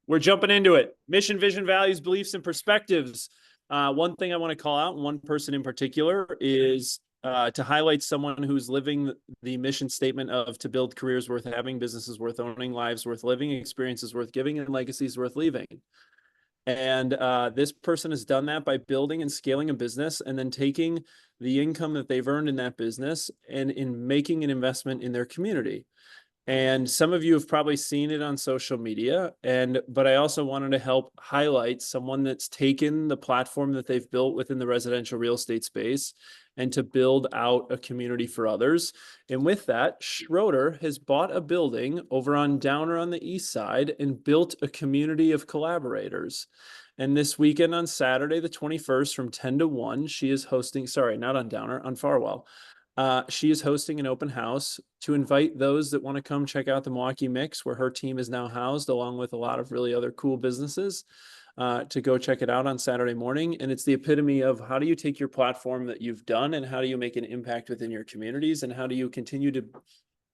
We're jumping into it. Mission, vision, values, beliefs, and perspectives. One thing I want to call out, one person in particular, is to highlight someone who's living the mission statement of to build careers worth having, businesses worth owning, lives worth living, experiences worth giving, and legacies worth leaving. And this person has done that by building and scaling a business and then taking the income that they've earned in that business and in making an investment in their community. And some of you have probably seen it on social media. But I also wanted to help highlight someone that's taken the platform that they've built within the residential real estate space and to build out a community for others. And with that, Schroeder has bought a building over on Downer on the east side and built a community of collaborators. And this weekend on Saturday, the 21st, from 10 to 1, she is hosting, sorry, not on Downer, on Farwell. She is hosting an open house to invite those that want to come check out the Milwaukee Mix, where her team is now housed, along with a lot of really other cool businesses, to go check it out on Saturday morning. And it's the epitome of how do you take your platform that you've done and how do you make an impact within your communities and how do you continue to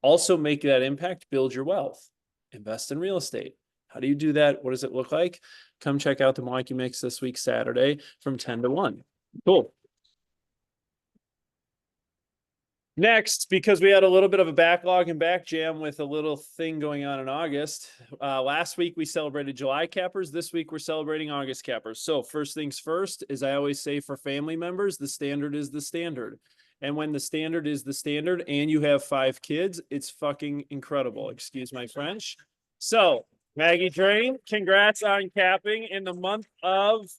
also make that impact, build your wealth, invest in real estate. How do you do that? What does it look like? Come check out the Milwaukee Mix this week, Saturday, from 10 to 1. Cool. Next, because we had a little bit of a backlog and back jam with a little thing going on in August. Last week we celebrated July cappers. This week we're celebrating August cappers. So first things first, as I always say for family members, the standard is the standard. And when the standard is the standard and you have 5 kids, it's fucking incredible. Excuse my French. So Maggie Drain, congrats on capping in the month of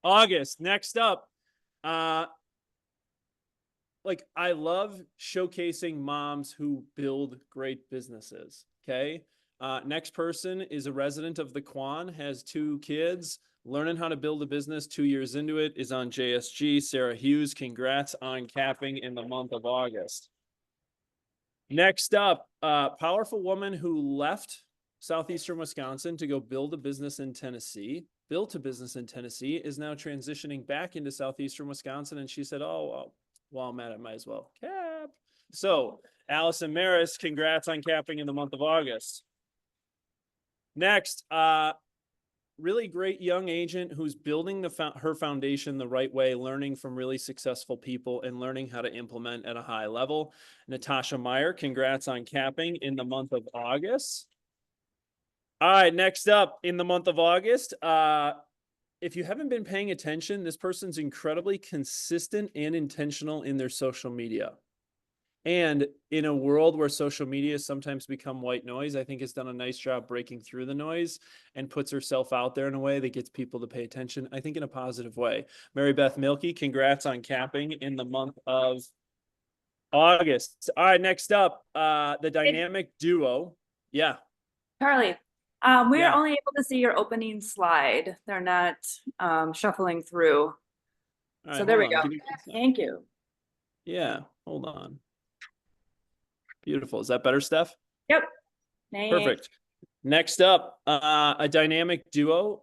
August. Next up, I love showcasing moms who build great businesses. Okay. Next person is a resident of the Quan, has 2 kids, learning how to build a business, 2 years into it, is on JSG. Sarah Hughes, congrats on capping in the month of August. Next up, powerful woman who left Southeastern Wisconsin to go build a business in Tennessee, built a business in Tennessee, is now transitioning back into Southeastern Wisconsin. And she said, oh, well, while I'm at it, might as well cap. So Allison Maris, congrats on capping in the month of August. Next, really great young agent who's building her foundation the right way, learning from really successful people and learning how to implement at a high level. Natasha Meyer, congrats on capping in the month of August. All right, next up in the month of August, if you haven't been paying attention, this person's incredibly consistent and intentional in their social media. And in a world where social media has sometimes become white noise, I think has done a nice job breaking through the noise and puts herself out there in a way that gets people to pay attention, I think in a positive way. Mary Beth Milkey, congrats on capping in the month of August. All right, next up, the dynamic duo. Yeah. Charlie. We're only able to see your opening slide. They're not shuffling through. Right, so there we go. Thank you. Yeah, hold on. Beautiful. Is that better, Steph? Yep. Perfect. Next up, a dynamic duo.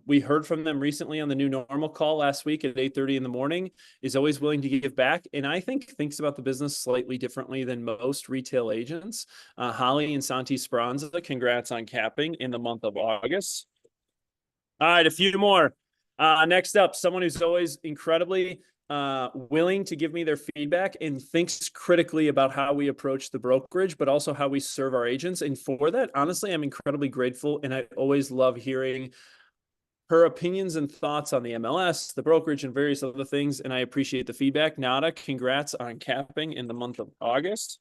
We heard from them recently on the New Normal call last week at 8:30 in the morning, is always willing to give back. And I think thinks about the business slightly differently than most retail agents. Holly and Santi Speranza, congrats on capping in the month of August. All right, a few more. Next up, someone who's always incredibly willing to give me their feedback and thinks critically about how we approach the brokerage, but also how we serve our agents. And for that, honestly, I'm incredibly grateful. And I always love hearing her opinions and thoughts on the MLS, the brokerage, and various other things. And I appreciate the feedback. Nada, congrats on capping in the month of August.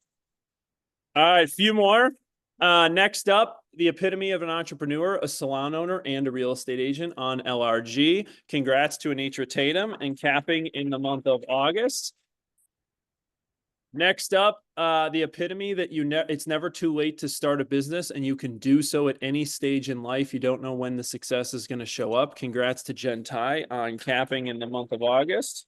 All right, a few more. Next up, the epitome of an entrepreneur, a salon owner, and a real estate agent on LRG. Congrats to Anitra Tatum and capping in the month of August. Next up, the epitome that it's never too late to start a business and you can do so at any stage in life. You don't know when the success is going to show up. Congrats to Jen Tai on capping in the month of August.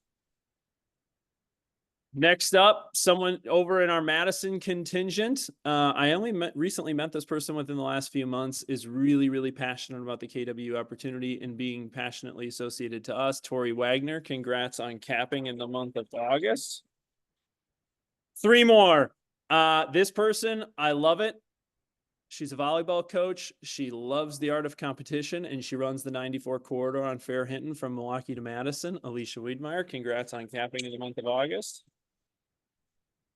Next up, someone over in our Madison contingent. I only recently met this person within the last few months, is really, really passionate about the KW opportunity and being passionately associated to us. Tori Wagner, congrats on capping in the month of August. 3 more. This person, I love it. She's a volleyball coach. She loves the art of competition, and she runs the 94 corridor on Fair Hinton from Milwaukee to Madison. Alicia Wiedmeyer, congrats on capping in the month of August.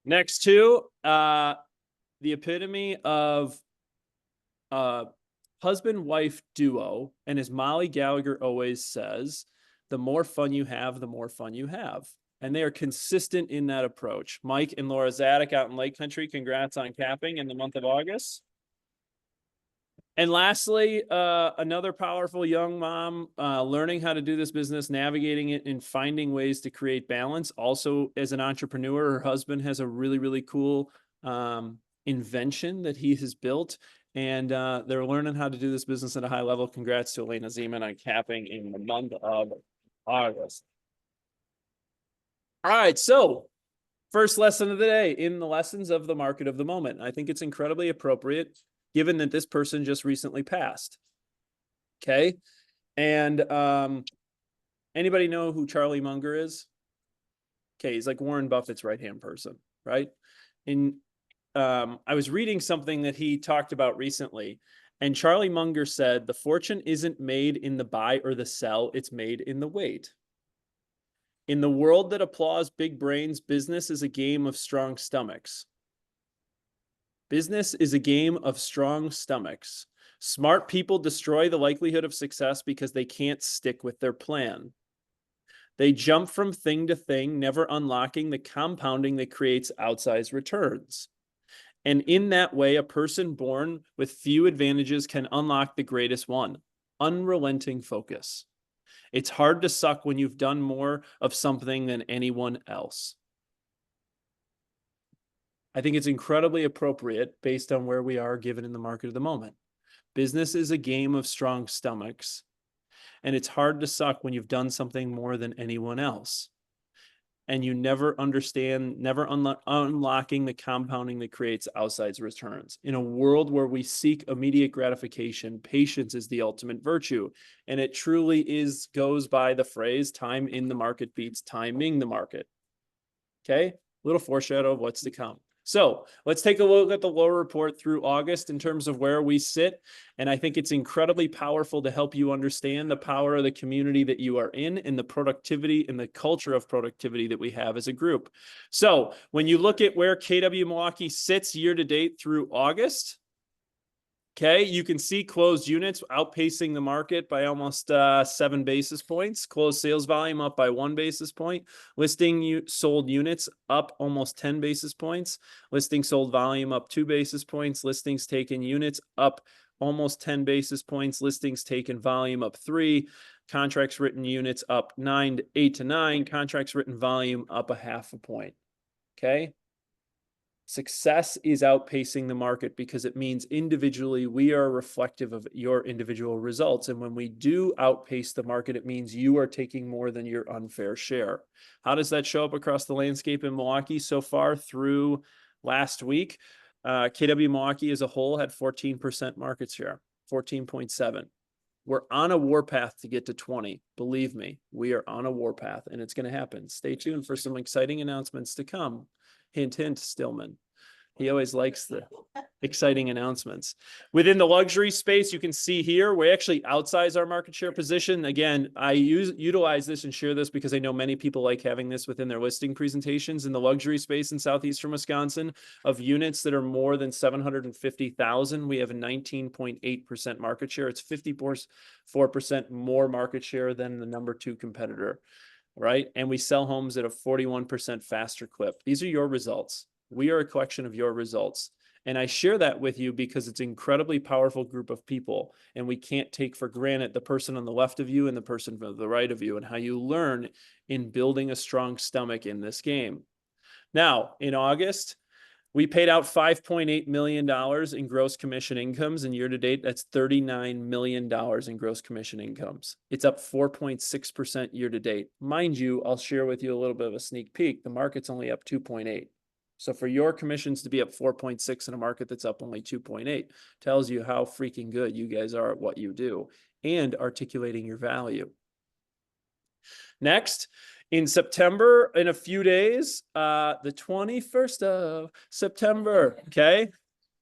Next two, the epitome of husband-wife duo, and as Molly Gallagher always says, the more fun you have, the more fun you have. And they are consistent in that approach. Mike and Laura Zadek out in Lake Country, congrats on capping in the month of August. And lastly, another powerful young mom, learning how to do this business, navigating it, and finding ways to create balance. Also, as an entrepreneur, her husband has a really, really cool invention that he has built. And they're learning how to do this business at a high level. Congrats to Elena Zeman on capping in the month of August. All right, so first lesson of the day in the lessons of the market of the moment. I think it's incredibly appropriate given that this person just recently passed. Okay. And anybody know who Charlie Munger is? Okay, he's like Warren Buffett's right-hand person, right? And I was reading something that he talked about recently, and Charlie Munger said, the fortune isn't made in the buy or the sell, it's made in the wait. In the world that applauds big brains, business is a game of strong stomachs. Business is a game of strong stomachs. Smart people destroy the likelihood of success because they can't stick with their plan. They jump from thing to thing, never unlocking the compounding that creates outsized returns. And in that way, a person born with few advantages can unlock the greatest one, unrelenting focus. It's hard to suck when you've done more of something than anyone else. I think it's incredibly appropriate based on where we are given in the market of the moment. Business is a game of strong stomachs, and it's hard to suck when you've done something more than anyone else. And you never understand, never unlocking the compounding that creates outsized returns. In a world where we seek immediate gratification, patience is the ultimate virtue. And it truly goes by the phrase, time in the market beats timing the market. Okay, little foreshadow of what's to come. So let's take a look at the Lohr report through August in terms of where we sit. And I think it's incredibly powerful to help you understand the power of the community that you are in and the productivity and the culture of productivity that we have as a group. So when you look at where KW Milwaukee sits year to date through August, okay, you can see closed units outpacing the market by almost 7 basis points. Closed sales volume up by 1 basis point. Listing sold units up almost 10 basis points. Listing sold volume up 2 basis points. Listings taken units up almost 10 basis points. Listings taken volume up 3. Contracts written units up 8 to 9. Contracts written volume up 0.5 point. Okay. Success is outpacing the market because it means individually we are reflective of your individual results. And when we do outpace the market, it means you are taking more than your unfair share. How does that show up across the landscape in Milwaukee so far through last week? KW Milwaukee as a whole had 14% market share, 14.7. We're on a warpath to get to 20. Believe me, we are on a warpath and it's going to happen. Stay tuned for some exciting announcements to come. Hint, hint, Stillman. He always likes the exciting announcements. Within the luxury space, you can see here, we actually outsize our market share position. Again, I utilize this and share this because I know many people like having this within their listing presentations. In the luxury space in southeastern Wisconsin, of units that are more than 750,000, we have a 19.8% market share. It's 54% more market share than the number 2 competitor. Right? And we sell homes at a 41% faster clip. These are your results. We are a collection of your results. And I share that with you because it's an incredibly powerful group of people. And we can't take for granted the person on the left of you and the person on the right of you and how you learn in building a strong stomach in this game. Now, in August, we paid out $5.8 million in gross commission incomes, and year to date, that's $39 million in gross commission incomes. It's up 4.6% year to date. Mind you, I'll share with you a little bit of a sneak peek. The market's only up 2.8. So for your commissions to be up 4.6 in a market that's up only 2.8 tells you how freaking good you guys are at what you do and articulating your value. Next, in September, in a few days, the 21st of September, okay?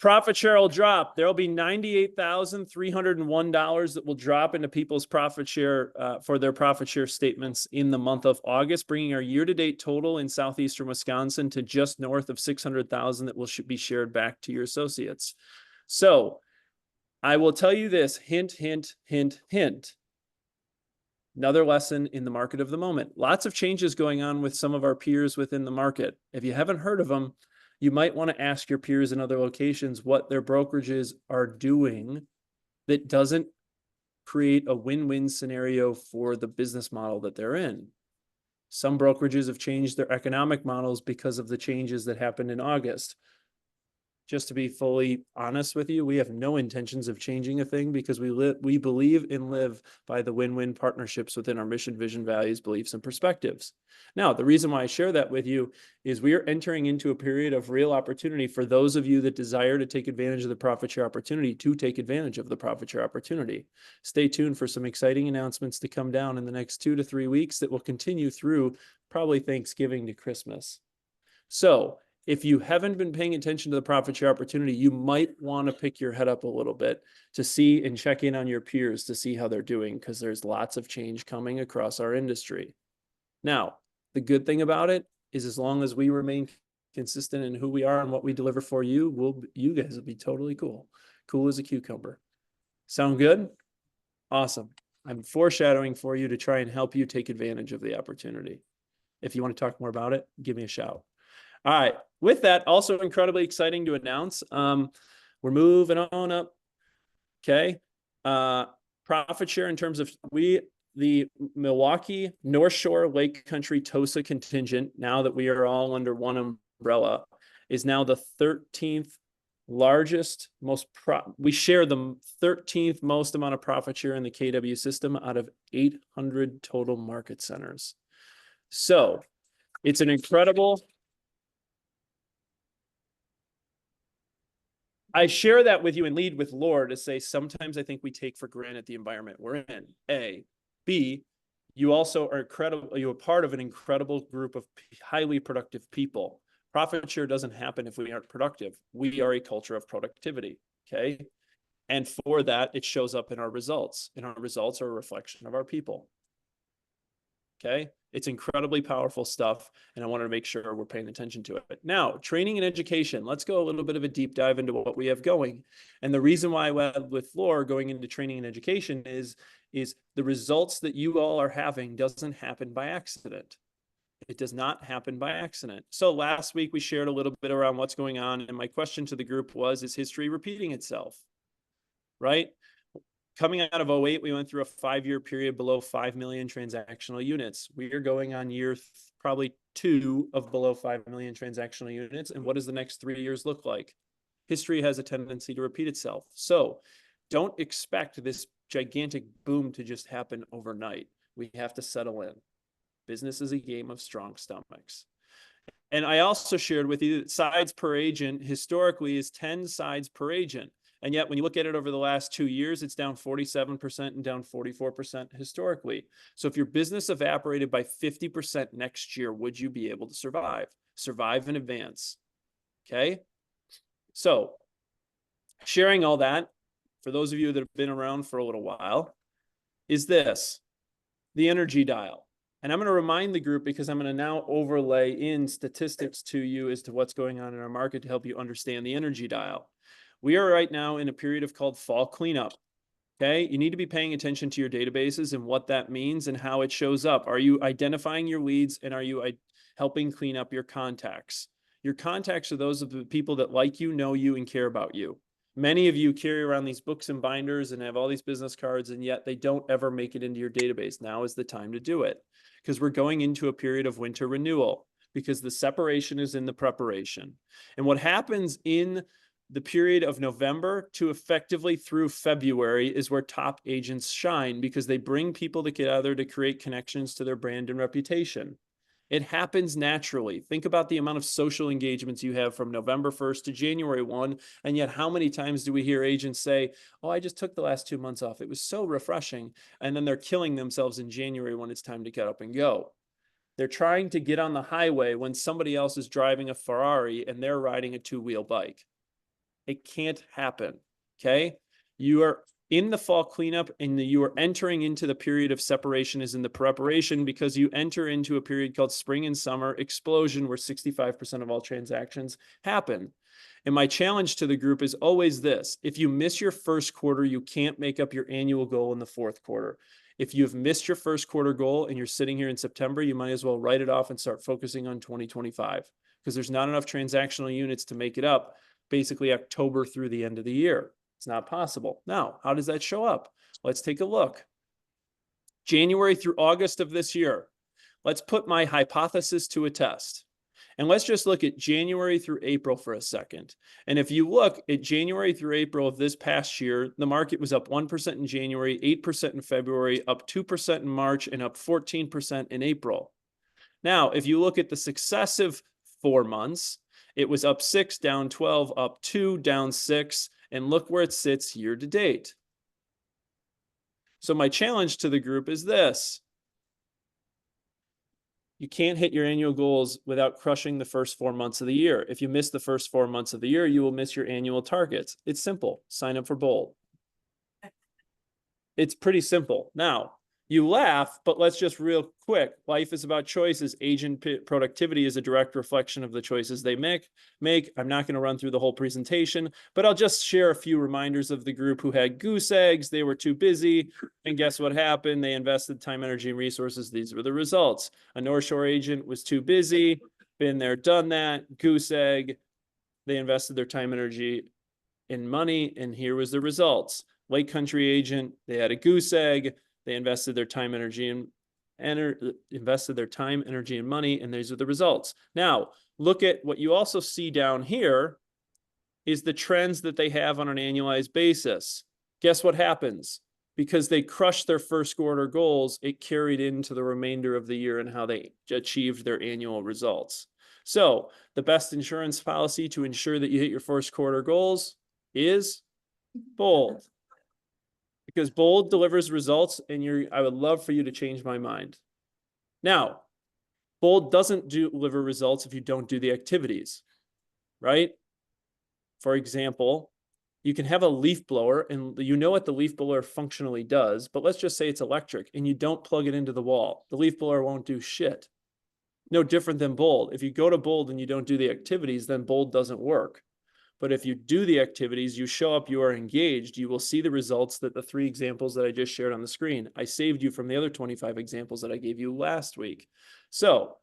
Profit share will drop. There'll be $98,301 that will drop into people's profit share for their profit share statements in the month of August, bringing our year-to-date total in southeastern Wisconsin to just north of 600,000 that will be shared back to your associates. So I will tell you this, hint, hint, hint, hint. Another lesson in the market of the moment. Lots of changes going on with some of our peers within the market. If you haven't heard of them, you might want to ask your peers in other locations what their brokerages are doing that doesn't create a win-win scenario for the business model that they're in. Some brokerages have changed their economic models because of the changes that happened in August. Just to be fully honest with you, we have no intentions of changing a thing because we believe and live by the win-win partnerships within our mission, vision, values, beliefs, and perspectives. Now, the reason why I share that with you is we are entering into a period of real opportunity for those of you that desire to take advantage of the profit share opportunity to take advantage of the profit share opportunity. Stay tuned for some exciting announcements to come down in the next 2 to 3 weeks that will continue through probably Thanksgiving to Christmas. So, if you haven't been paying attention to the profit share opportunity, you might want to pick your head up a little bit to see and check in on your peers to see how they're doing, because there's lots of change coming across our industry. Now, the good thing about it is as long as we remain consistent in who we are and what we deliver for you, you guys will be totally cool. Cool as a cucumber. Sound good? Awesome. I'm foreshadowing for you to try and help you take advantage of the opportunity. If you want to talk more about it, give me a shout. All right. With that, also incredibly exciting to announce, we're moving on up. Okay. Profit share in terms of the Milwaukee North Shore Lake Country TOSA contingent, now that we are all under one umbrella, is now the 13th largest, we share the 13th most amount of profit share in the KW system out of 800 total market centers. So it's an incredible. I share that with you and lead with lore to say sometimes I think we take for granted the environment we're in. A. B. You also are incredible. You're part of an incredible group of highly productive people. Profit share doesn't happen if we aren't productive. We are a culture of productivity. Okay. And for that, it shows up in our results. And our results are a reflection of our people. Okay. It's incredibly powerful stuff, and I wanted to make sure we're paying attention to it. Now, training and education. Let's go a little bit of a deep dive into what we have going. And the reason why I went with Lore going into training and education is the results that you all are having doesn't happen by accident. It does not happen by accident. So last week we shared a little bit around what's going on, and my question to the group was, is history repeating itself? Right? Coming out of 08, we went through a 5-year period below 5 million transactional units. We are going on year probably 2 of below 5 million transactional units. And what does the next 3 years look like? History has a tendency to repeat itself. So don't expect this gigantic boom to just happen overnight. We have to settle in. Business is a game of strong stomachs. And I also shared with you that sides per agent historically is 10 sides per agent. And yet, when you look at it over the last 2 years, it's down 47% and down 44% historically. So if your business evaporated by 50% next year, would you be able to survive? Survive and advance. Okay? So sharing all that, for those of you that have been around for a little while, is this, the energy dial. And I'm going to remind the group, because I'm going to now overlay in statistics to you as to what's going on in our market to help you understand the energy dial. We are right now in a period of called fall cleanup. Okay. You need to be paying attention to your databases and what that means and how it shows up. Are you identifying your leads, and are you helping clean up your contacts? Your contacts are those of the people that like you, know you, and care about you. Many of you carry around these books and binders and have all these business cards, and yet they don't ever make it into your database. Now is the time to do it, because we're going into a period of winter renewal, because the separation is in the preparation. And what happens in the period of November to effectively through February is where top agents shine, because they bring people together to create connections to their brand and reputation. It happens naturally. Think about the amount of social engagements you have from November 1st to January 1. And yet how many times do we hear agents say, oh, I just took the last 2 months off. It was so refreshing. And then they're killing themselves in January when it's time to get up and go. They're trying to get on the highway when somebody else is driving a Ferrari and they're riding a 2-wheel bike. It can't happen. Okay. You are in the fall cleanup and you are entering into the period of separation is in the preparation because you enter into a period called spring and summer explosion where 65% of all transactions happen. And my challenge to the group is always this. If you miss your first quarter, you can't make up your annual goal in the fourth quarter. If you've missed your first quarter goal and you're sitting here in September, you might as well write it off and start focusing on 2025 because there's not enough transactional units to make it up basically October through the end of the year. It's not possible. Now, how does that show up? Let's take a look. January through August of this year. Let's put my hypothesis to a test. And let's just look at January through April for a second. And if you look at January through April of this past year, the market was up 1% in January, 8% in February, up 2% in March, and up 14% in April. Now, if you look at the successive 4 months, it was up 6, down 12, up 2, down 6, and look where it sits year to date. So my challenge to the group is this. You can't hit your annual goals without crushing the first 4 months of the year. If you miss the first 4 months of the year, you will miss your annual targets. It's simple. Sign up for Bold. It's pretty simple. Now, you laugh, but let's just real quick. Life is about choices. Agent productivity is a direct reflection of the choices they make. I'm not going to run through the whole presentation, but I'll just share a few reminders of the group who had goose eggs. They were too busy. And guess what happened? They invested time, energy, and resources. These were the results. A North Shore agent was too busy. Been there, done that. Goose egg. They invested their time, energy, and money. And here was the results. Lake Country agent, they had a goose egg. They invested their time, energy, and money, and these are the results. Now, look at what you also see down here is the trends that they have on an annualized basis. Guess what happens? Because they crushed their first quarter goals, it carried into the remainder of the year and how they achieved their annual results. So the best insurance policy to ensure that you hit your first quarter goals is Bold. Because Bold delivers results, and I would love for you to change my mind. Now, Bold doesn't deliver results if you don't do the activities, right? For example, you can have a leaf blower, and you know what the leaf blower functionally does, but let's just say it's electric, and you don't plug it into the wall. The leaf blower won't do shit. No different than Bold. If you go to Bold and you don't do the activities, then Bold doesn't work. But if you do the activities, you show up, you are engaged, you will see the results that the 3 examples that I just shared on the screen. I saved you from the other 25 examples that I gave you last week. So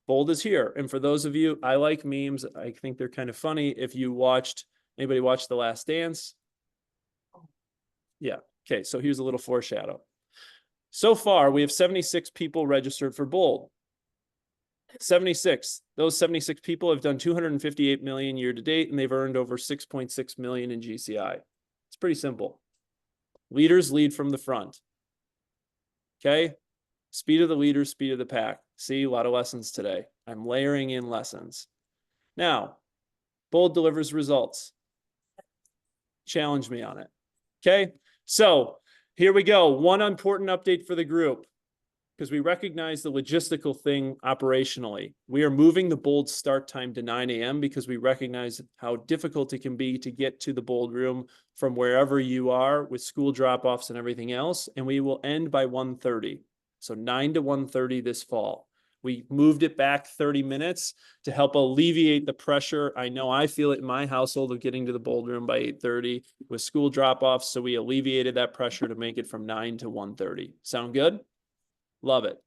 Bold is here. And for those of you, I like memes. I think they're kind of funny. If you anybody watched The Last Dance? Yeah. Okay. So here's a little foreshadow. So far, we have 76 people registered for Bold. 76. Those 76 people have done 258 million year to date, and they've earned over 6.6 million in GCI. It's pretty simple. Leaders lead from the front. Okay. Speed of the leaders, speed of the pack. See, a lot of lessons today. I'm layering in lessons. Now, Bold delivers results. Challenge me on it. Okay. So here we go. One important update for the group, because we recognize the logistical thing operationally. We are moving the Bold start time to 9 a.m. because we recognize how difficult it can be to get to the Bold room from wherever you are with school drop-offs and everything else. And we will end by 1:30. So 9 to 1:30 this fall. We moved it back 30 minutes to help alleviate the pressure. I know I feel it in my household of getting to the Bold room by 8:30 with school drop-offs. So we alleviated that pressure to make it from 9 to 1:30. Sound good? Love it.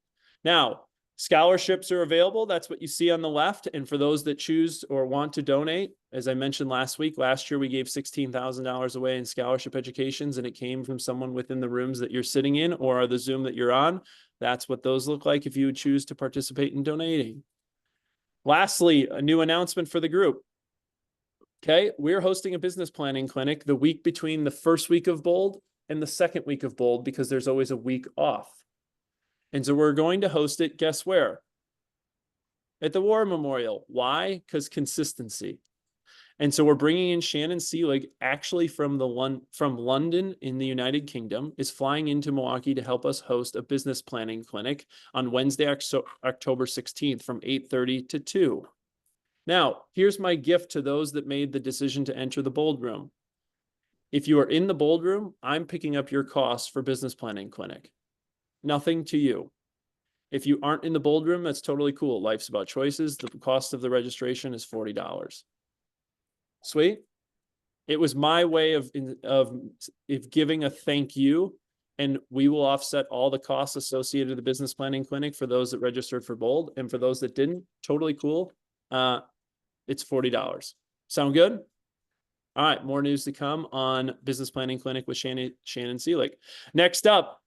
Now, scholarships are available. That's what you see on the left. And for those that choose or want to donate, as I mentioned last year, we gave $16,000 away in scholarship educations, and it came from someone within the rooms that you're sitting in or the Zoom that you're on. That's what those look like if you would choose to participate in donating. Lastly, a new announcement for the group. Okay, we're hosting a business planning clinic the week between the first week of Bold and the second week of Bold because there's always a week off. And so we're going to host it, guess where? At the War Memorial. Why? Because consistency. And so we're bringing in Shannon Seelig, actually from London in the United Kingdom, is flying into Milwaukee to help us host a business planning clinic on Wednesday, October 16th from 8:30 to 2. Now, here's my gift to those that made the decision to enter the Bold Room. If you are in the Bold Room, I'm picking up your costs for Business Planning Clinic. Nothing to you. If you aren't in the Bold Room, that's totally cool. Life's about choices. The cost of the registration is $40. Sweet. It was my way of giving a thank you, and we will offset all the costs associated with the Business Planning Clinic for those that registered for Bold, and for those that didn't, totally cool. It's $40. Sound good? All right, more news to come on Business Planning Clinic with Shannon Seelig. Next up,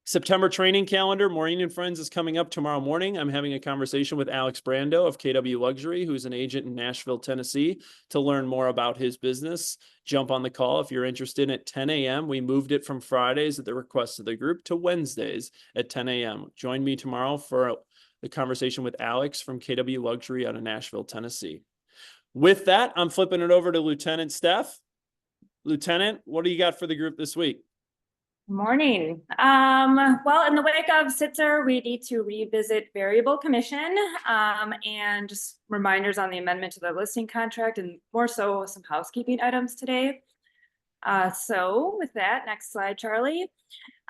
September training calendar. Maureen and Friends is coming up tomorrow morning. I'm having a conversation with Alex Brando of KW Luxury, who's an agent in Nashville, Tennessee, to learn more about his business. Jump on the call if you're interested at 10 a.m. We moved it from Fridays at the request of the group to Wednesdays at 10 a.m. Join me tomorrow for the conversation with Alex from KW Luxury out of Nashville, Tennessee. With that, I'm flipping it over to Lieutenant Steph. Lieutenant, what do you got for the group this week? Morning. Well, in the wake of Sitzer, we need to revisit variable commission, and just reminders on the amendment to the listing contract, and more so some housekeeping items today. So with that, next slide, Charlie.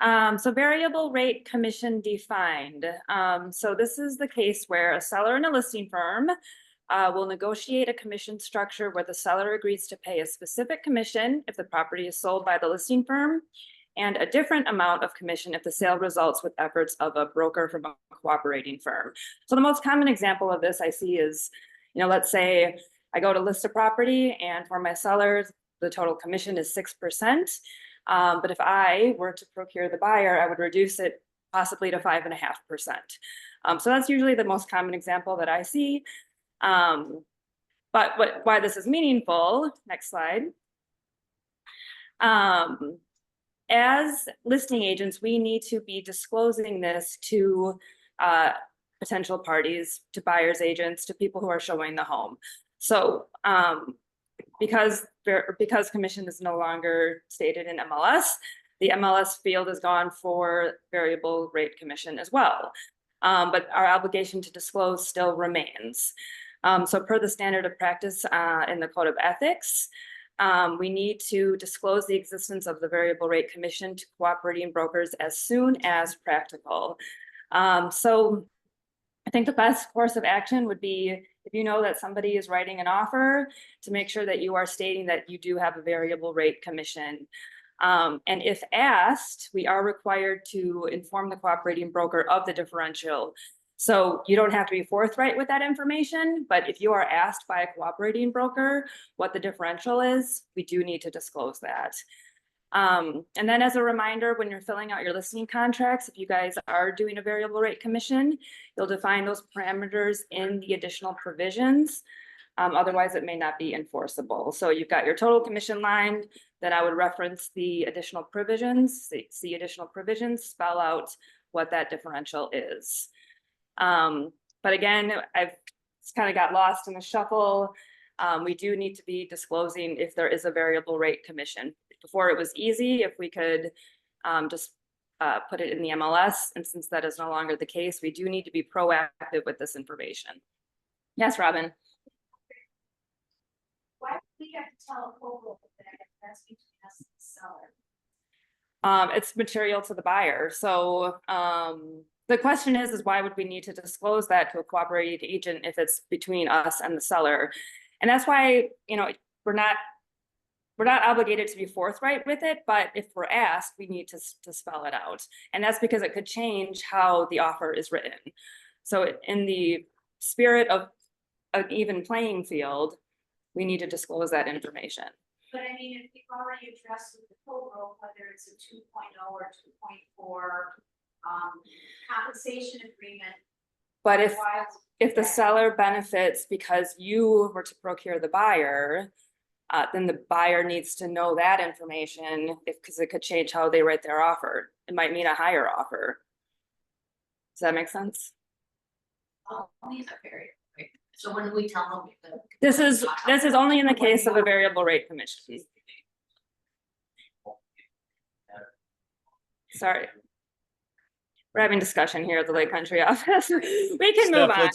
So variable rate commission defined. So this is the case where a seller and a listing firm will negotiate a commission structure where the seller agrees to pay a specific commission if the property is sold by the listing firm, and a different amount of commission if the sale results with efforts of a broker from a cooperating firm. So the most common example of this I see is, let's say I go to list a property, and for my sellers, the total commission is 6%. But if I were to procure the buyer, I would reduce it possibly to 5.5%. So that's usually the most common example that I see. But why this is meaningful, next slide. As listing agents, we need to be disclosing this to potential parties, to buyer's agents, to people who are showing the home. So because commission is no longer stated in MLS, the MLS field is gone for variable rate commission as well. But our obligation to disclose still remains. So per the standard of practice in the Code of Ethics, we need to disclose the existence of the variable rate commission to cooperating brokers as soon as practical. So I think the best course of action would be, if you know that somebody is writing an offer, to make sure that you are stating that you do have a variable rate commission. And if asked, we are required to inform the cooperating broker of the differential. So you don't have to be forthright with that information, but if you are asked by a cooperating broker what the differential is, we do need to disclose that. And then as a reminder, when you're filling out your listing contracts, if you guys are doing a variable rate commission, you'll define those parameters in the additional provisions. Otherwise, it may not be enforceable. So you've got your total commission line, then I would reference the additional provisions, the additional provisions spell out what that differential is. But again, I've kind of got lost in the shuffle. We do need to be disclosing if there is a variable rate commission. Before it was easy if we could just put it in the MLS, and since that is no longer the case, we do need to be proactive with this information. Yes, Robin. Why do we have to tell a co-broker that that's between us and the seller? It's material to the buyer. So the question is why would we need to disclose that to a cooperating agent if it's between us and the seller? And that's why, we're not obligated to be forthright with it, but if we're asked, we need to spell it out. And that's because it could change how the offer is written. So in the spirit of an even playing field, we need to disclose that information. But I mean, if we've already addressed with the co-broke, whether it's a 2.0 or 2.4 compensation agreement. But if the seller benefits because you were to procure the buyer, then the buyer needs to know that information because it could change how they write their offer. It might mean a higher offer. Does that make sense? These are very quick. So when do we tell them? This is only in the case of a variable rate commission. Sorry. We're having discussion here at the Lake Country office. We can move on.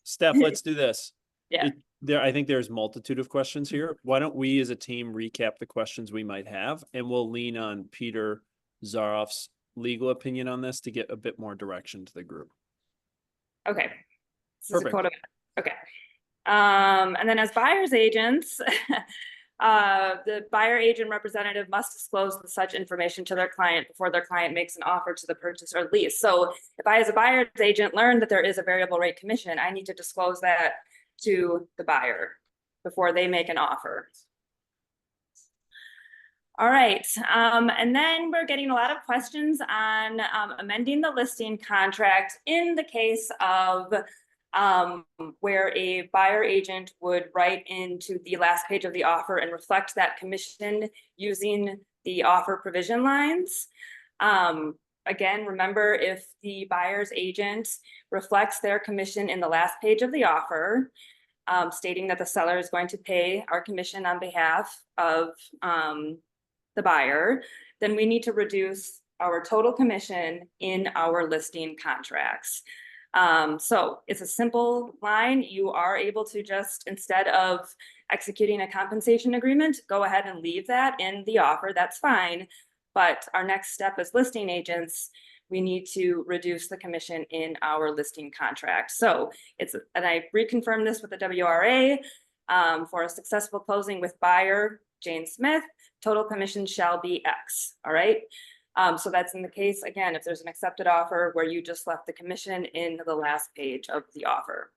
Steph, let's do this. Yeah. I think there's multitude of questions here. Why don't we as a team recap the questions we might have, and we'll lean on Peter Zaroff's legal opinion on this to get a bit more direction to the group. Okay. This is a Perfect. code of, okay. And then as buyer's agents, the buyer agent representative must disclose such information to their client before their client makes an offer to the purchase or lease. So if I, as a buyer's agent, learn that there is a variable rate commission, I need to disclose that to the buyer before they make an offer. All right, and then we're getting a lot of questions on amending the listing contract in the case of where a buyer agent would write into the last page of the offer and reflect that commission using the offer provision lines. Again, remember, if the buyer's agent reflects their commission in the last page of the offer, stating that the seller is going to pay our commission on behalf of the buyer, then we need to reduce our total commission in our listing contracts. So it's a simple line. You are able to just, instead of executing a compensation agreement, go ahead and leave that in the offer. That's fine. But our next step as listing agents, we need to reduce the commission in our listing contract. So it's, and I reconfirmed this with the WRA, for a successful closing with buyer Jane Smith, total commission shall be X. All right. So that's in the case, again, if there's an accepted offer where you just left the commission in the last page of the offer.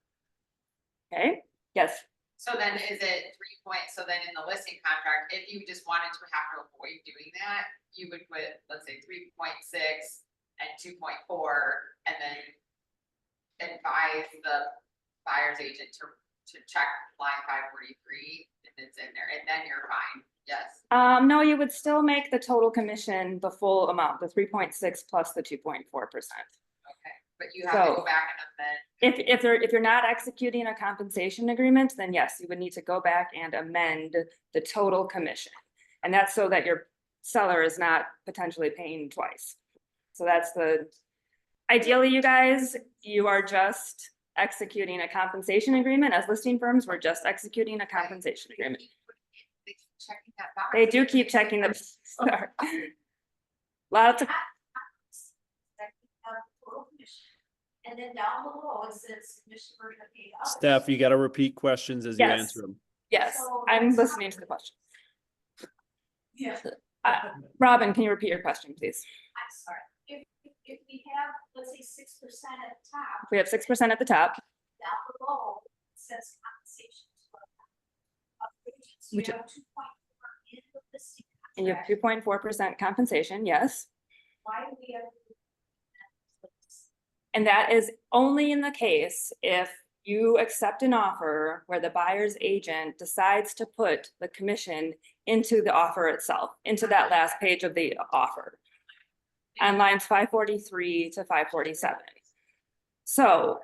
Okay, yes. So then is it 3 points? So then in the listing contract, if you just wanted to have to avoid doing that, you would put, let's say 3.6 and 2.4, and then advise the buyer's agent to check line 543 if it's in there, and then you're fine. Yes. No, you would still make the total commission the full amount, the 3.6 plus the 2.4%. Okay, but you have to So, go back and amend. If you're not executing a compensation agreement, then yes, you would need to go back and amend the total commission. And that's so that your seller is not potentially paying twice. So that's the, ideally, you guys, you are just executing a compensation agreement. As listing firms, we're just executing a compensation agreement. They keep checking that box. They do keep checking the. Sorry. Lots of, Total commission. And then down below, it says commission version of paid others. Steph, you got to repeat questions as you Yes. answer them. yes, I'm listening to the question. Yeah, Robin, can you repeat your question, please? I'm sorry. If we have, let's say 6% at the top, We have 6% at the top. down below, it says compensation. So you Which- have 2.4 in the listing And you have contract. 2.4% compensation, yes. Why do we have? And that is only in the case if you accept an offer where the buyer's agent decides to put the commission into the offer itself, into that last page of the offer. On lines 543 to 547. So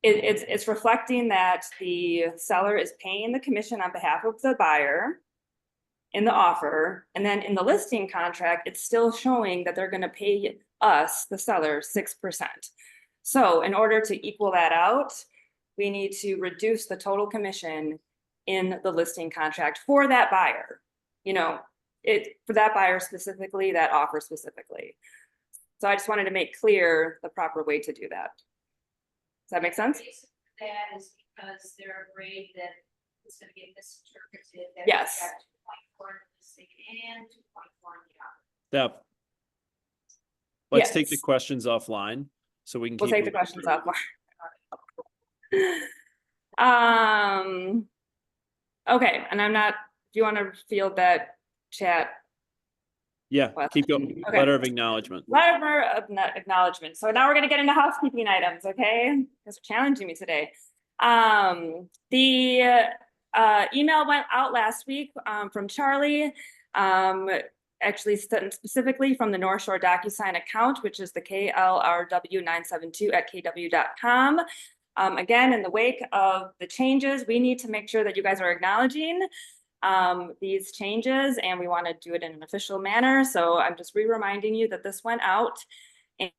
it's reflecting that the seller is paying the commission on behalf of the buyer in the offer, and then in the listing contract, it's still showing that they're gonna pay us, the seller, 6%. So in order to equal that out, we need to reduce the total commission in the listing contract for that buyer. You know, for that buyer specifically, that offer specifically. So I just wanted to make clear the proper way to do that. Does that make sense? That is because they're afraid that it's gonna get misinterpreted. that Yes. we've got 2.4 in the listing and 2.4 in the offer. Steph, let's take the Yes. questions offline so we can We'll keep take the moving questions through. offline. Okay, and I'm not, do you want to field that chat? Yeah, Well, keep going. okay. Letter of acknowledgement. Letter of acknowledgement. So now we're gonna get into housekeeping items, okay? Because you're challenging me today. The email went out last week from Charlie. Actually specifically from the North Shore DocuSign account, which is the KLRW972@kw.com. Again, in the wake of the changes, we need to make sure that you guys are acknowledging these changes, and we want to do it in an official manner. So I'm just reminding you that this went out.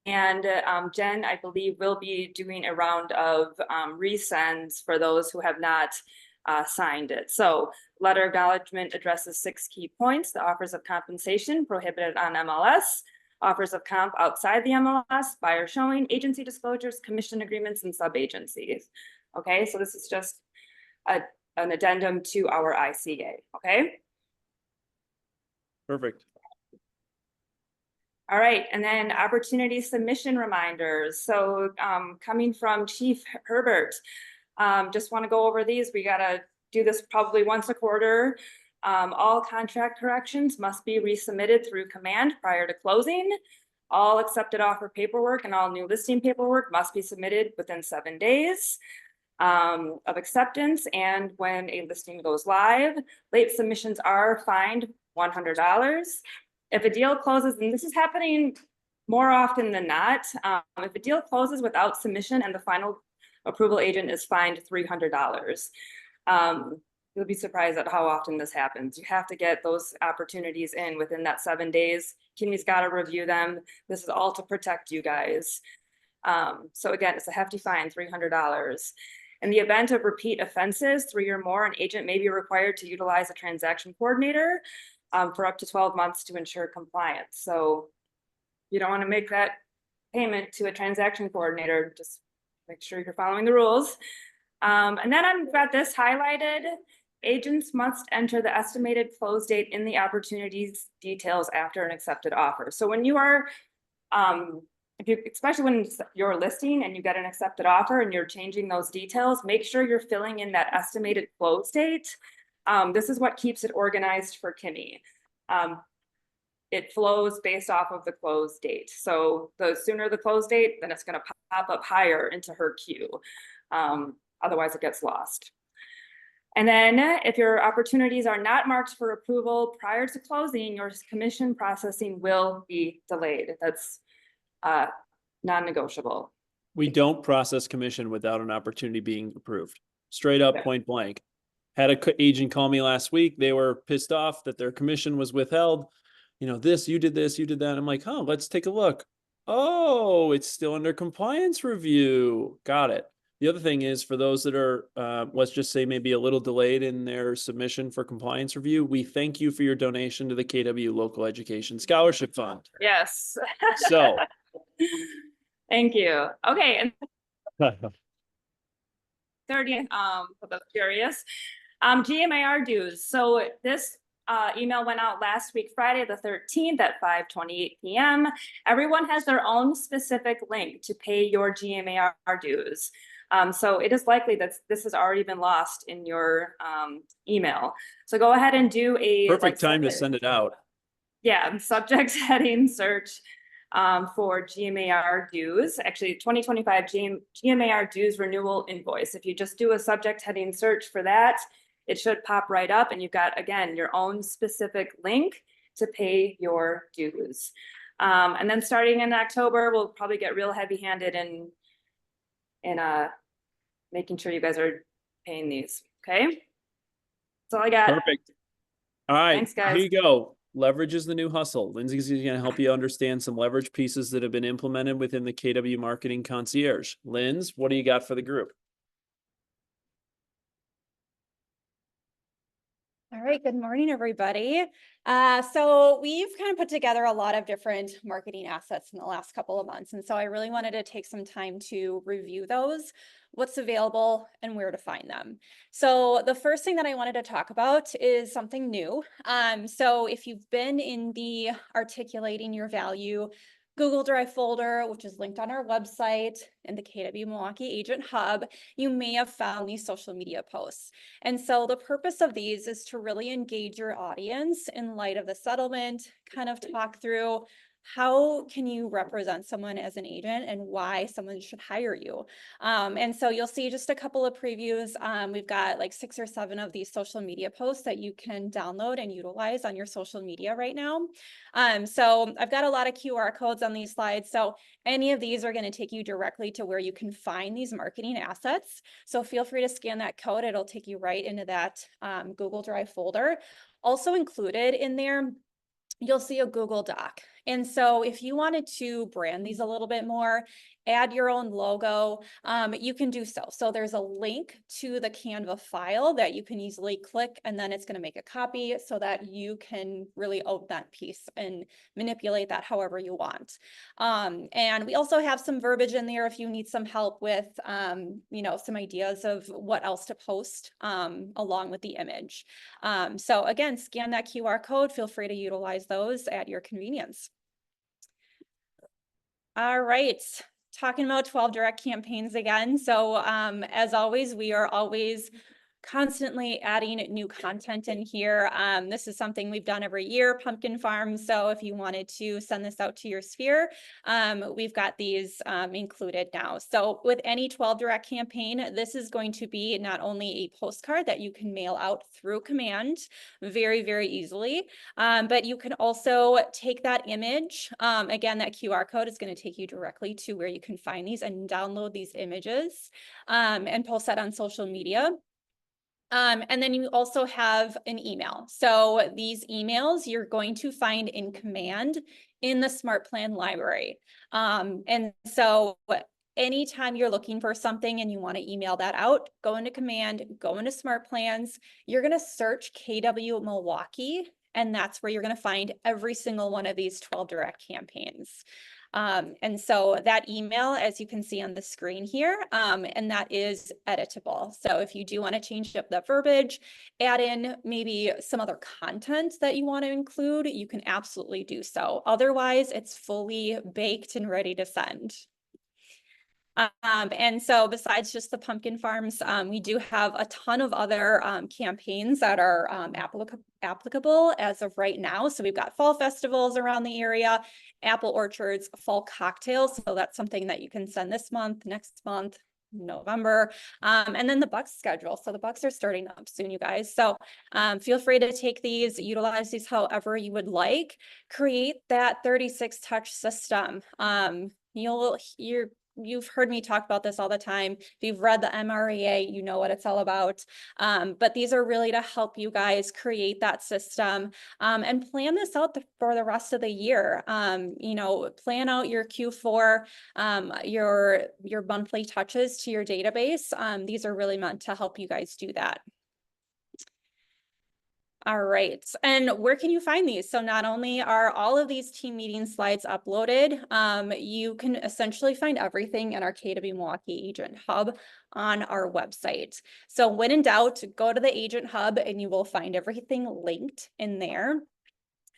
And Jen, I believe, will be doing a round of resends for those who have not signed it. So letter acknowledgement addresses 6 key points: the offers of compensation prohibited on MLS, offers of comp outside the MLS, buyer showing, agency disclosures, commission agreements, and sub-agencies. Okay, so this is just an addendum to our ICA, okay? Perfect. All right, and then opportunity submission reminders. So coming from Chief Herbert, just want to go over these. We gotta do this probably once a quarter. All contract corrections must be resubmitted through command prior to closing. All accepted offer paperwork and all new listing paperwork must be submitted within 7 days of acceptance. And when a listing goes live, late submissions are fined $100. If a deal closes, and this is happening more often than not, if a deal closes without submission and the final approval agent is fined $300. You'll be surprised at how often this happens. You have to get those opportunities in within that 7 days. Kimmy's got to review them. This is all to protect you guys. So again, it's a hefty fine, $300. In the event of repeat offenses, 3 or more, an agent may be required to utilize a transaction coordinator for up to 12 months to ensure compliance. So you don't want to make that payment to a transaction coordinator. Just make sure you're following the rules. And then I've got this highlighted. Agents must enter the estimated close date in the opportunities details after an accepted offer. So when you are, especially when you're listing and you get an accepted offer and you're changing those details, make sure you're filling in that estimated close date. This is what keeps it organized for Kimmy. It flows based off of the close date. So the sooner the close date, then it's going to pop up higher into her queue. Otherwise it gets lost. And then if your opportunities are not marked for approval prior to closing, your commission processing will be delayed. That's non-negotiable. We don't process commission without an opportunity being approved. Straight up, point blank. Had an agent call me last week. They were pissed off that their commission was withheld. You know, you did this, you did that. I'm like, oh, let's take a look. Oh, it's still under compliance review. Got it. The other thing is, for those that are, let's just say maybe a little delayed in their submission for compliance review, we thank you for your donation to the KW Local Education Scholarship Fund. Yes. So. Thank you. Okay. And 30, for the curious, GMAR dues. So this email went out last week, Friday the 13th at 5:28 p.m. Everyone has their own specific link to pay your GMAR dues. So it is likely that this has already been lost in your email. So go ahead and do a perfect time to send it out. Yeah, subject heading search for GMAR dues. Actually, 2025 GMAR dues renewal invoice. If you just do a subject heading search for that, it should pop right up, and you've got, again, your own specific link to pay your dues. And then starting in October, we'll probably get real heavy-handed in making sure you guys are paying these. Okay, that's all I got. Perfect. All right, thanks, guys. Here you go. Leverage is the new hustle. Lindsay's going to help you understand some leverage pieces that have been implemented within the KW Marketing Concierge. Linz, what do you got for the group? All right, good morning, everybody. So we've kind of put together a lot of different marketing assets in the last couple of months. And so I really wanted to take some time to review those, what's available, and where to find them. So the first thing that I wanted to talk about is something new. So if you've been in the articulating your value Google Drive folder, which is linked on our website and the KW Milwaukee Agent Hub, you may have found these social media posts. And so the purpose of these is to really engage your audience in light of the settlement, kind of talk through how can you represent someone as an agent and why someone should hire you. And so you'll see just a couple of previews. We've got like 6 or 7 of these social media posts that you can download and utilize on your social media right now. So I've got a lot of QR codes on these slides. So any of these are going to take you directly to where you can find these marketing assets. So feel free to scan that code. It'll take you right into that Google Drive folder. Also included in there, you'll see a Google Doc. And so if you wanted to brand these a little bit more, add your own logo, you can do so. So there's a link to the Canva file that you can easily click, and then it's going to make a copy so that you can really own that piece and manipulate that however you want. And we also have some verbiage in there if you need some help with, you know, some ideas of what else to post along with the image. So again, scan that QR code. Feel free to utilize those at your convenience. All right. Talking about 12 direct campaigns again. So as always, we are always constantly adding new content in here. This is something we've done every year, Pumpkin Farm. So if you wanted to send this out to your sphere, we've got these included now. So with any 12 direct campaign, this is going to be not only a postcard that you can mail out through command very, very easily, but you can also take that image. Again, that QR code is going to take you directly to where you can find these and download these images and post that on social media. And then you also have an email. So these emails you're going to find in command in the Smart Plan library. And so anytime you're looking for something and you want to email that out, go into command, go into Smart Plans, you're going to search KW Milwaukee, and that's where you're going to find every single one of these 12 direct campaigns. And so that email, as you can see on the screen here, and that is editable. So if you do want to change up the verbiage, add in maybe some other content that you want to include, you can absolutely do so. Otherwise, it's fully baked and ready to send. And so besides just the pumpkin farms, we do have a ton of other campaigns that are applicable as of right now. So we've got fall festivals around the area, apple orchards, fall cocktails. So that's something that you can send this month, next month, November, and then the Bucks schedule. So the Bucks are starting up soon, you guys. So feel free to take these, utilize these however you would like. Create that 36 touch system. You've heard me talk about this all the time. If you've read the MREA, you know what it's all about. But these are really to help you guys create that system and plan this out for the rest of the year. You know, plan out your Q4, your monthly touches to your database. These are really meant to help you guys do that. All right, and where can you find these? So not only are all of these team meeting slides uploaded, you can essentially find everything in our KW Milwaukee Agent Hub on our website. So when in doubt, go to the Agent Hub and you will find everything linked in there.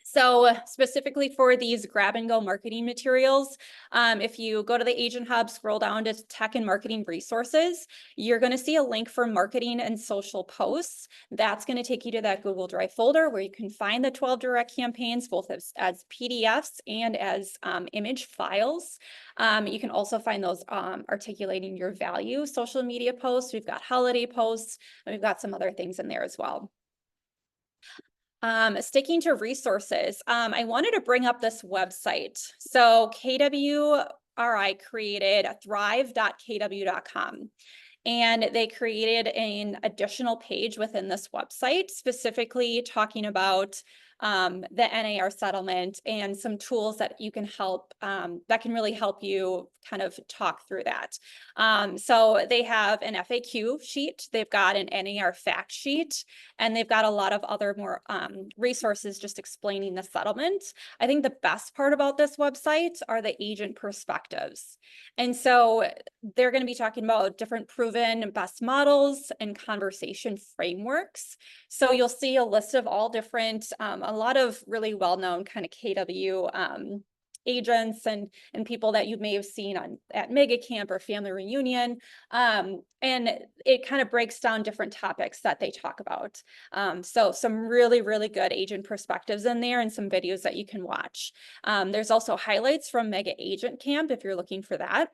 So specifically for these grab and go marketing materials, if you go to the Agent Hub, scroll down to tech and marketing resources, you're going to see a link for marketing and social posts. That's going to take you to that Google Drive folder where you can find the 12 direct campaigns, both as PDFs and as image files. You can also find those articulating your value social media posts. We've got holiday posts, and we've got some other things in there as well. Sticking to resources, I wanted to bring up this website. So KWRI created thrive.kw.com. And they created an additional page within this website, specifically talking about the NAR settlement and some tools that you can help, that can really help you kind of talk through that. So they have an FAQ sheet, they've got an NAR fact sheet, and they've got a lot of other more resources just explaining the settlement. I think the best part about this website are the agent perspectives. And so they're going to be talking about different proven best models and conversation frameworks. So you'll see a list of all different, a lot of really well-known kind of KW agents and people that you may have seen at Mega Camp or Family Reunion. And it kind of breaks down different topics that they talk about. So some really, really good agent perspectives in there and some videos that you can watch. There's also highlights from Mega Agent Camp if you're looking for that.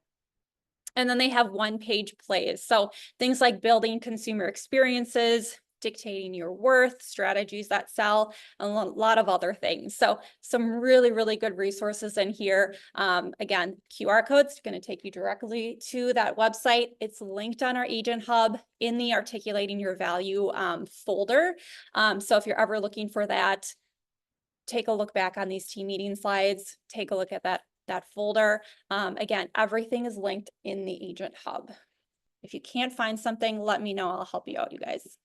And then they have one-page plays. So things like building consumer experiences, dictating your worth, strategies that sell, and a lot of other things. So some really, really good resources in here. Again, QR codes are going to take you directly to that website. It's linked on our Agent Hub in the Articulating Your Value folder. So if you're ever looking for that, take a look back on these team meeting slides, take a look at that folder. Again, everything is linked in the Agent Hub. If you can't find something, let me know. I'll help you out, you guys.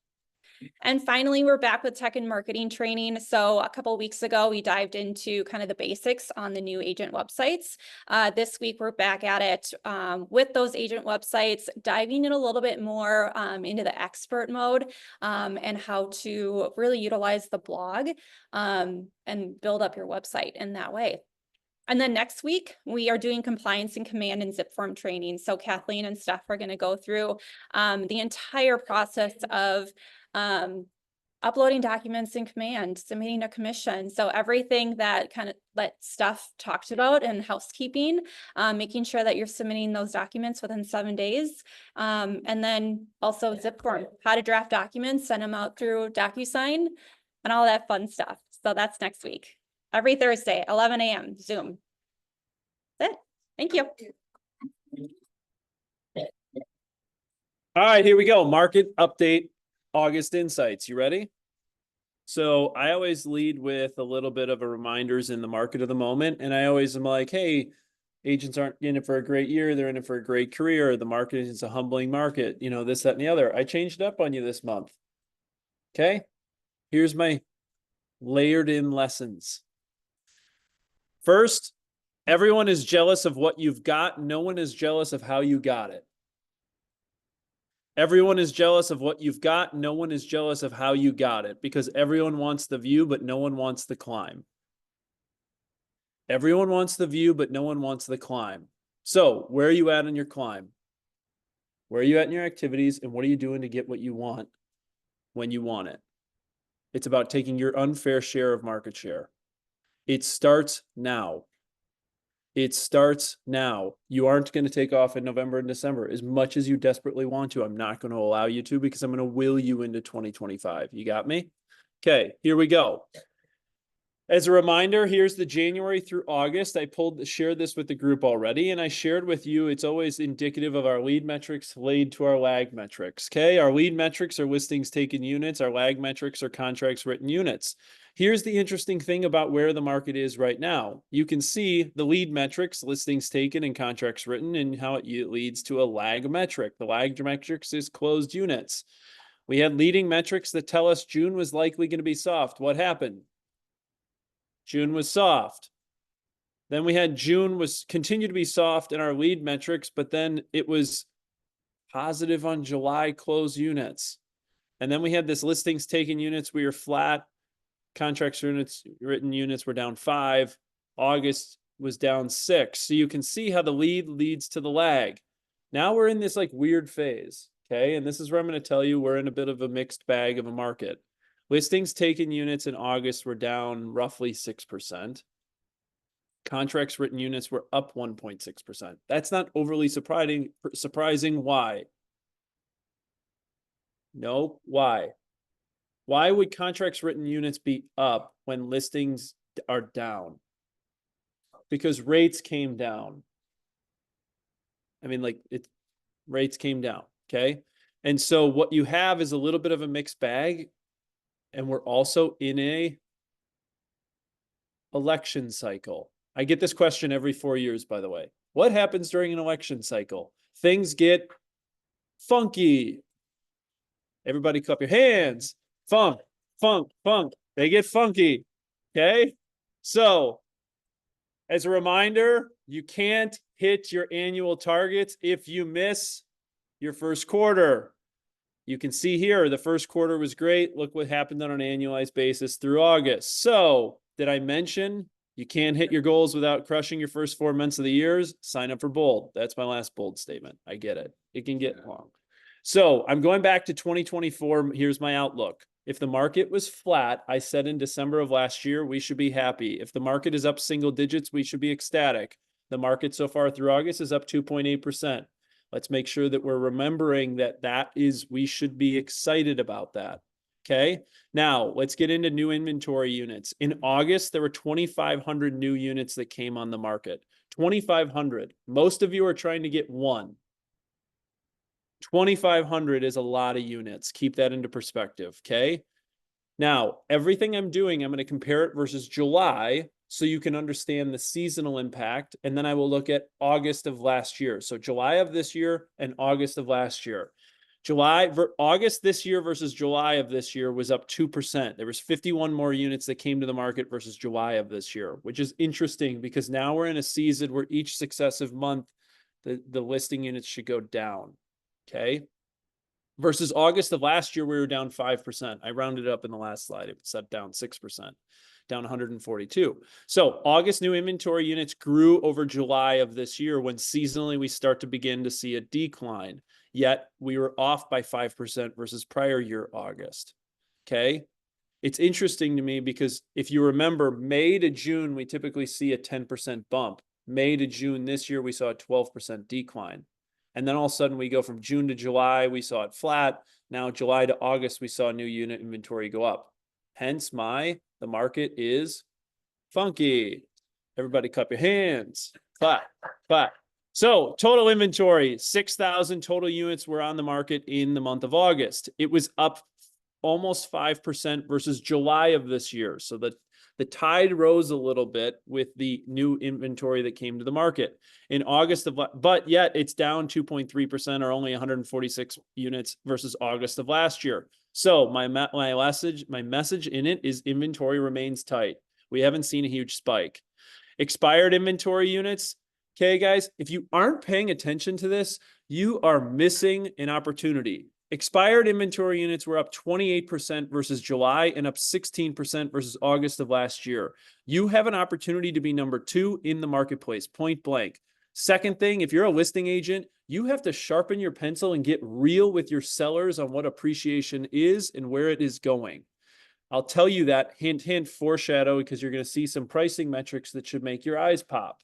And finally, we're back with tech and marketing training. So a couple of weeks ago, we dived into kind of the basics on the new agent websites. This week, we're back at it with those agent websites, diving in a little bit more into the expert mode and how to really utilize the blog and build up your website in that way. And then next week, we are doing compliance and command and zip form training. So Kathleen and Steph are going to go through the entire process of uploading documents in command, submitting a commission. So everything that Steph talked about in housekeeping, making sure that you're submitting those documents within 7 days. And then also zip form, how to draft documents, send them out through DocuSign and all that fun stuff. So that's next week. Every Thursday, 11 a.m. Zoom. That's it. Thank you. All right, here we go. Market update, August insights. You ready? So I always lead with a little bit of a reminders in the market of the moment. And I always am like, hey, agents aren't in it for a great year. They're in it for a great career. The market is a humbling market, you know, this, that, and the other. I changed it up on you this month. Okay. Here's my layered in lessons. First, everyone is jealous of what you've got. No one is jealous of how you got it. Everyone is jealous of what you've got. No one is jealous of how you got it because everyone wants the view, but no one wants the climb. Everyone wants the view, but no one wants the climb. So where are you at in your climb? Where are you at in your activities? And what are you doing to get what you want when you want it? It's about taking your unfair share of market share. It starts now. It starts now. You aren't going to take off in November and December as much as you desperately want to. I'm not going to allow you to because I'm going to will you into 2025. You got me? Okay, here we go. As a reminder, here's the January through August. I shared this with the group already, and I shared with you, it's always indicative of our lead metrics laid to our lag metrics. Okay, our lead metrics are listings taken units. Our lag metrics are contracts written units. Here's the interesting thing about where the market is right now. You can see the lead metrics, listings taken and contracts written, and how it leads to a lag metric. The lag metrics is closed units. We had leading metrics that tell us June was likely going to be soft. What happened? June was soft. Then we had June was continued to be soft in our lead metrics, but then it was positive on July closed units. And then we had this listings taken units. We were flat. Contracts units, written units were down 5. August was down 6. So you can see how the lead leads to the lag. Now we're in this like weird phase. Okay. And this is where I'm going to tell you we're in a bit of a mixed bag of a market. Listings taken units in August were down roughly 6%. Contracts written units were up 1.6%. That's not overly surprising. Why? No, why? Why would contracts written units be up when listings are down? Because rates came down. I mean, rates came down, okay? And so what you have is a little bit of a mixed bag. And we're also in a election cycle. I get this question every 4 years, by the way. What happens during an election cycle? Things get funky. Everybody clap your hands. Funk, funk, funk. They get funky. Okay? So, as a reminder, you can't hit your annual targets if you miss your first quarter. You can see here, the first quarter was great. Look what happened on an annualized basis through August. So, did I mention you can't hit your goals without crushing your first 4 months of the years? Sign up for bold. That's my last bold statement. I get it. It can get long. So, I'm going back to 2024. Here's my outlook. If the market was flat, I said in December of last year, we should be happy. If the market is up single digits, we should be ecstatic. The market so far through August is up 2.8%. Let's make sure that we're remembering that we should be excited about that. Okay. Now let's get into new inventory units. In August, there were 2,500 new units that came on the market. 2,500. Most of you are trying to get one. 2,500 is a lot of units. Keep that into perspective. Okay. Now, everything I'm doing, I'm going to compare it versus July so you can understand the seasonal impact. And then I will look at August of last year. So July of this year and August of last year. August this year versus July of this year was up 2%. There was 51 more units that came to the market versus July of this year, which is interesting because now we're in a season where each successive month, the listing units should go down. Okay. Versus August of last year, we were down 5%. I rounded it up in the last slide. It said down 6%, down 142. So August new inventory units grew over July of this year when seasonally we start to begin to see a decline. Yet we were off by 5% versus prior year August. Okay. It's interesting to me because if you remember, May to June, we typically see a 10% bump. May to June this year, we saw a 12% decline. And then all of a sudden we go from June to July, we saw it flat. Now July to August, we saw new unit inventory go up. Hence the market is funky. Everybody clap your hands. Clap, clap. So total inventory, 6,000 total units were on the market in the month of August. It was up almost 5% versus July of this year. So the tide rose a little bit with the new inventory that came to the market in August but yet it's down 2.3% or only 146 units versus August of last year. So my message in it is inventory remains tight. We haven't seen a huge spike. Expired inventory units. Okay, guys, if you aren't paying attention to this, you are missing an opportunity. Expired inventory units were up 28% versus July and up 16% versus August of last year. You have an opportunity to be number 2 in the marketplace, point blank. Second thing, if you're a listing agent, you have to sharpen your pencil and get real with your sellers on what appreciation is and where it is going. I'll tell you that, hint, hint, foreshadow, because you're going to see some pricing metrics that should make your eyes pop.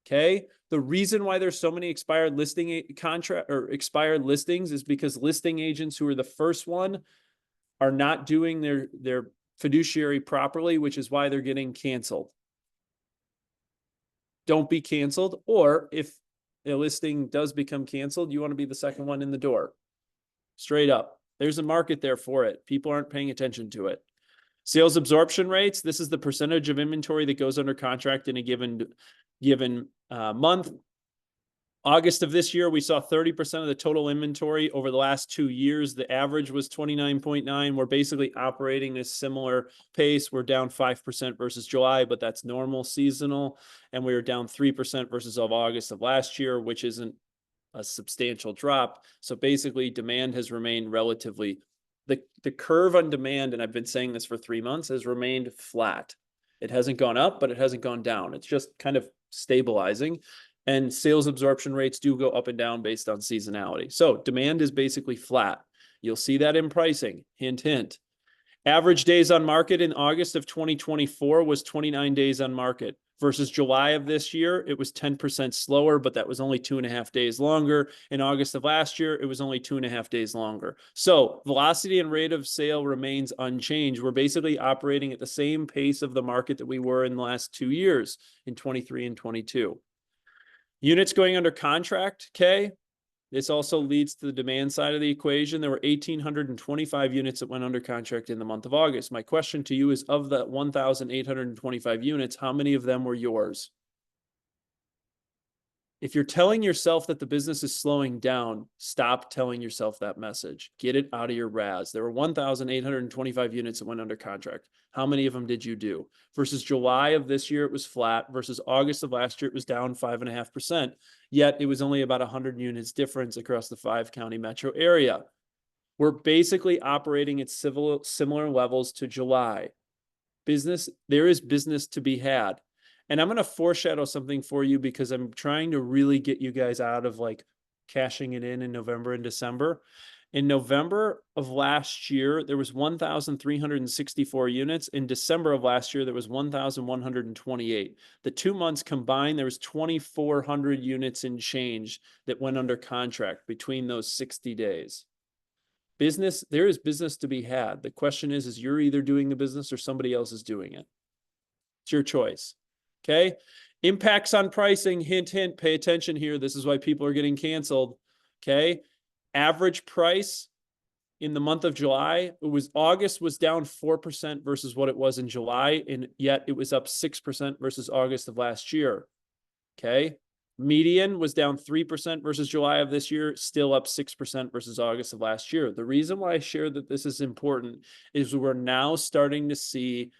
Okay. The reason why there's so many expired expired listings is because listing agents who are the first one are not doing their fiduciary properly, which is why they're getting canceled. Don't be canceled. Or if a listing does become canceled, you want to be the second one in the door. Straight up. There's a market there for it. People aren't paying attention to it. Sales absorption rates. This is the percentage of inventory that goes under contract in a given month. August of this year, we saw 30% of the total inventory over the last 2 years. The average was 29.9. We're basically operating a similar pace. We're down 5% versus July, but that's normal seasonal. And we were down 3% versus August of last year, which isn't a substantial drop. So basically demand has remained relatively, the curve on demand, and I've been saying this for 3 months, has remained flat. It hasn't gone up, but it hasn't gone down. It's just kind of stabilizing. And sales absorption rates do go up and down based on seasonality. So demand is basically flat. You'll see that in pricing. Hint, hint. Average days on market in August of 2024 was 29 days on market versus July of this year. It was 10% slower, but that was only 2.5 days longer. In August of last year, it was only 2.5 days longer. So velocity and rate of sale remains unchanged. We're basically operating at the same pace of the market that we were in the last 2 years in 23 and 22. Units going under contract, okay? This also leads to the demand side of the equation. There were 1,825 units that went under contract in the month of August. My question to you is, of the 1,825 units, how many of them were yours? If you're telling yourself that the business is slowing down, stop telling yourself that message. Get it out of your RAS. There were 1,825 units that went under contract. How many of them did you do? Versus July of this year, it was flat. Versus August of last year, it was down 5.5%. Yet it was only about 100 units difference across the 5-county metro area. We're basically operating at similar levels to July. There is business to be had. And I'm going to foreshadow something for you because I'm trying to really get you guys out of like cashing it in November and December. In November of last year, there was 1,364 units. In December of last year, there was 1,128. The 2 months combined, there was 2,400 units in change that went under contract between those 60 days. There is business to be had. The question is you're either doing the business or somebody else is doing it. It's your choice. Okay. Impacts on pricing. Hint, hint, pay attention here. This is why people are getting canceled. Okay. Average price in the month of July, August was down 4% versus what it was in July, and yet it was up 6% versus August of last year. Okay. Median was down 3% versus July of this year, still up 6% versus August of last year. The reason why I share that this is important is we're now starting to see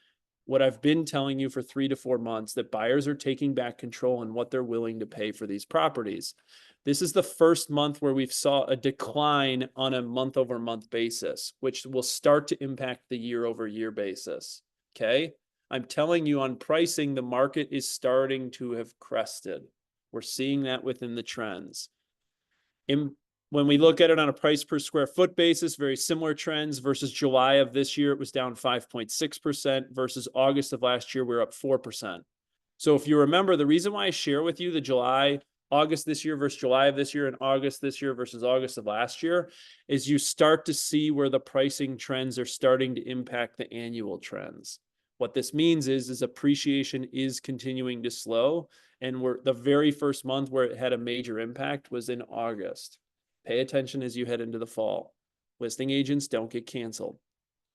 what I've been telling you for 3 to 4 months, that buyers are taking back control on what they're willing to pay for these properties. This is the first month where we've saw a decline on a month-over-month basis, which will start to impact the year-over-year basis. Okay. I'm telling you on pricing, the market is starting to have crested. We're seeing that within the trends. When we look at it on a price per square foot basis, very similar trends versus July of this year, it was down 5.6% versus August of last year, we're up 4%. So if you remember, the reason why I share with you the August this year versus July of this year and August this year versus August of last year is you start to see where the pricing trends are starting to impact the annual trends. What this means is appreciation is continuing to slow. And the very first month where it had a major impact was in August. Pay attention as you head into the fall. Listing agents don't get canceled.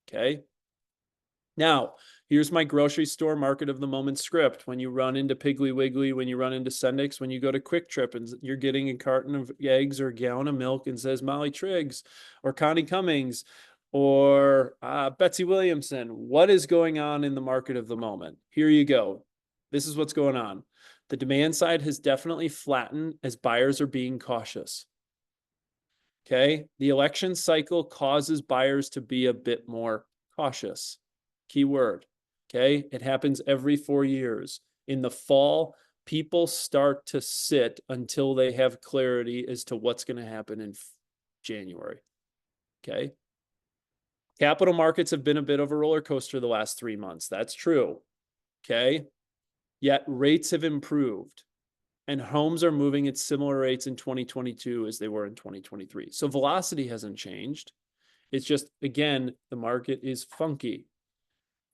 Okay. Now, here's my grocery store market of the moment script. When you run into Piggly Wiggly, when you run into Sendix, when you go to Quick Trip and you're getting a carton of eggs or a gallon of milk and says Molly Triggs or Connie Cummings or Betsy Williamson, what is going on in the market of the moment? Here you go. This is what's going on. The demand side has definitely flattened as buyers are being cautious. Okay. The election cycle causes buyers to be a bit more cautious. Key word. Okay. It happens every 4 years. In the fall, people start to sit until they have clarity as to what's going to happen in January. Okay. Capital markets have been a bit of a roller coaster the last 3 months. That's true. Okay. Yet rates have improved and homes are moving at similar rates in 2022 as they were in 2023. So velocity hasn't changed. It's just, again, the market is funky.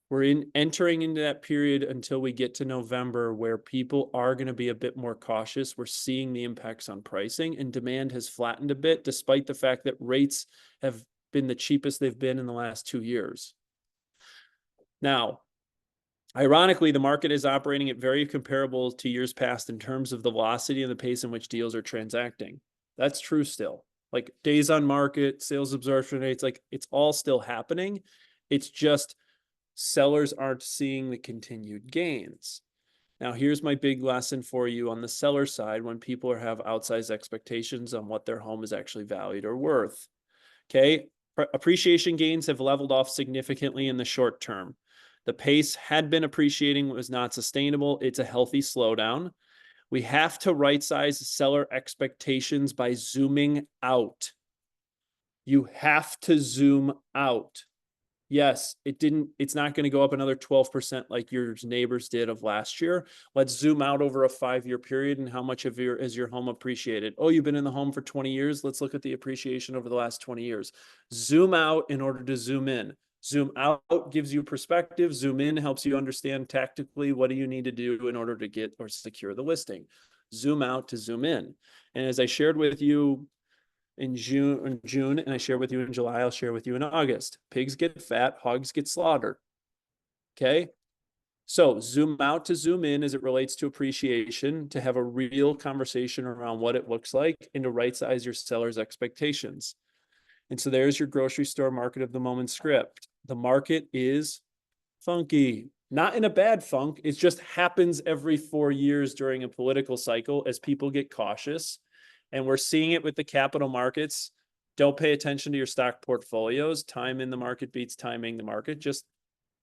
We're entering into that period until we get to November where people are going to be a bit more cautious. We're seeing the impacts on pricing and demand has flattened a bit despite the fact that rates have been the cheapest they've been in the last 2 years. Now, ironically, the market is operating at very comparable to years past in terms of the velocity and the pace in which deals are transacting. That's true still. Like days on market, sales absorption rates, like it's all still happening. It's just sellers aren't seeing the continued gains. Now, here's my big lesson for you on the seller side when people have outsized expectations on what their home is actually valued or worth. Okay, appreciation gains have leveled off significantly in the short term. The pace had been appreciating, was not sustainable. It's a healthy slowdown. We have to right-size seller expectations by zooming out. You have to zoom out. Yes, it's not going to go up another 12% like your neighbors did of last year. Let's zoom out over a 5-year period and how much is your home appreciated? Oh, you've been in the home for 20 years. Let's look at the appreciation over the last 20 years. Zoom out in order to zoom in. Zoom out gives you perspective. Zoom in helps you understand tactically what do you need to do in order to get or secure the listing. Zoom out to zoom in. And as I shared with you in June, and I share with you in July, I'll share with you in August. Pigs get fat, hogs get slaughtered. Okay. So zoom out to zoom in as it relates to appreciation, to have a real conversation around what it looks like and to right size your seller's expectations. And so there's your grocery store market of the moment script. The market is funky, not in a bad funk. It just happens every 4 years during a political cycle as people get cautious. And we're seeing it with the capital markets. Don't pay attention to your stock portfolios. Time in the market beats timing the market. Just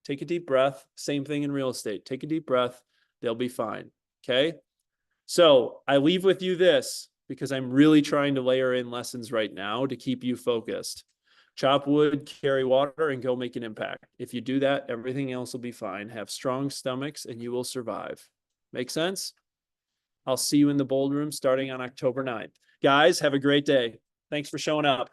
take a deep breath. Same thing in real estate. Take a deep breath. They'll be fine. Okay. So I leave with you this because I'm really trying to layer in lessons right now to keep you focused. Chop wood, carry water, and go make an impact. If you do that, everything else will be fine. Have strong stomachs and you will survive. Make sense? I'll see you in the bold room starting on October 9th. Guys, have a great day. Thanks for showing up.